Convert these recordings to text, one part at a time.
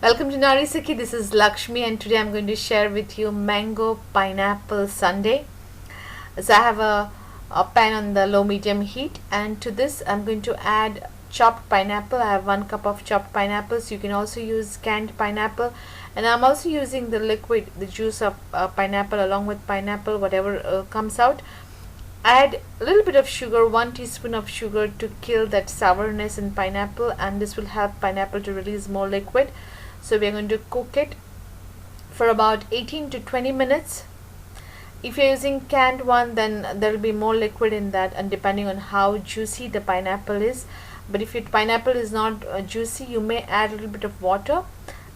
Welcome to Narisaki. This is Lakshmi, and today I'm going to share with you mango pineapple sundae. So I have a pan on the low medium heat, and to this I'm going to add chopped pineapple. I have 1 cup of chopped pineapples. You can also use canned pineapple, and I'm also using the liquid, the juice of pineapple along with pineapple, whatever comes out. Add a little bit of sugar, 1 teaspoon of sugar, to kill that sourness in pineapple, and this will help pineapple to release more liquid. So we are going to cook it for about 18 to 20 minutes. If you're using canned one, then there will be more liquid in that, and depending on how juicy the pineapple is. But if your pineapple is not juicy, you may add a little bit of water.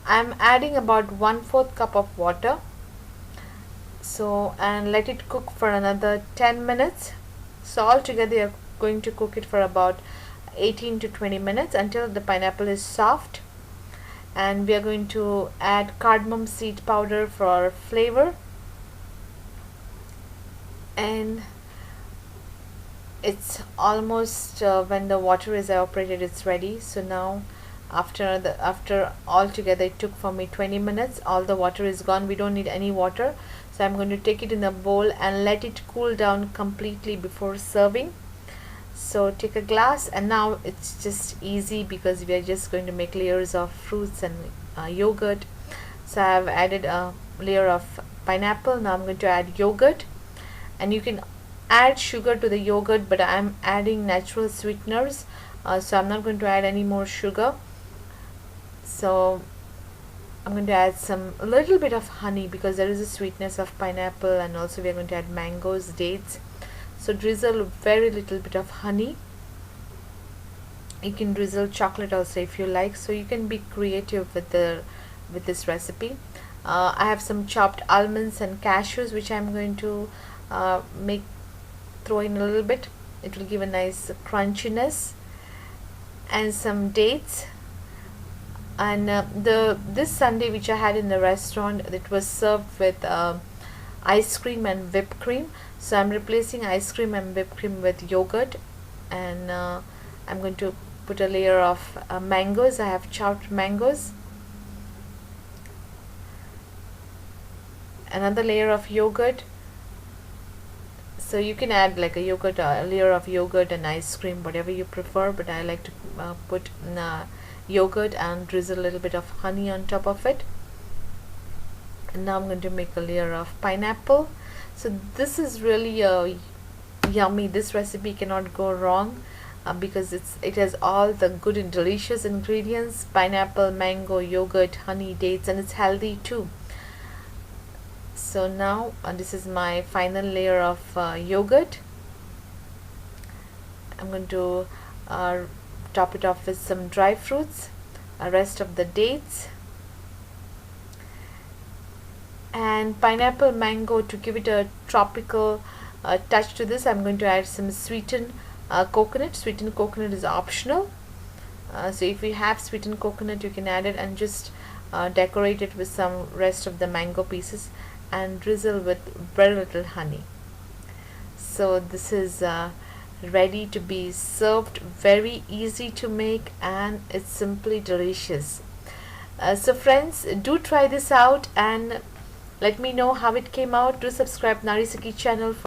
I'm adding about 1/4 cup of water. So, and let it cook for another 10 minutes. So altogether you're going to cook it for about 18 to 20 minutes until the pineapple is soft. And we are going to add cardamom seed powder for flavor, and it's almost when the water is evaporated, it's ready. So now after altogether it took for me 20 minutes, all the water is gone, we don't need any water. So I'm going to take it in a bowl and let it cool down completely before serving. So take a glass, and now it's just easy because we are just going to make layers of fruits and yogurt. So I've added a layer of pineapple. Now I'm going to add yogurt, and you can add sugar to the yogurt, but I'm adding natural sweeteners, so I'm not going to add any more sugar. So I'm going to add a little bit of honey because there is a sweetness of pineapple, and also we are going to add mangoes, dates. So drizzle very little bit of honey. You can drizzle chocolate also if you like, so you can be creative with this recipe. I have some chopped almonds and cashews which I'm going to throw in a little bit. It will give a nice crunchiness, and some dates. And this sundae which I had in the restaurant, it was served with ice cream and whipped cream. So I'm replacing ice cream and whipped cream with yogurt, and I'm going to put a layer of mangoes. I have chopped mangoes, another layer of yogurt. So you can add like a layer of yogurt and ice cream, whatever you prefer, but I like to put yogurt and drizzle a little bit of honey on top of it. And now I'm going to make a layer of pineapple. So this is really yummy. This recipe cannot go wrong because it has all the good and delicious ingredients: pineapple, mango, yogurt, honey, dates, and it's healthy too. So now this is my final layer of yogurt. I'm going to top it off with some dry fruits, rest of the dates, and pineapple, mango. To give it a tropical touch to this, I'm going to add some sweetened coconut. Sweetened coconut is optional, so if you have sweetened coconut, you can add it, and just decorate it with some rest of the mango pieces, and drizzle with very little honey. So this is ready to be served. Very easy to make, and it's simply delicious. So friends, do try this out and let me know how it came out. Do subscribe Narisaki channel for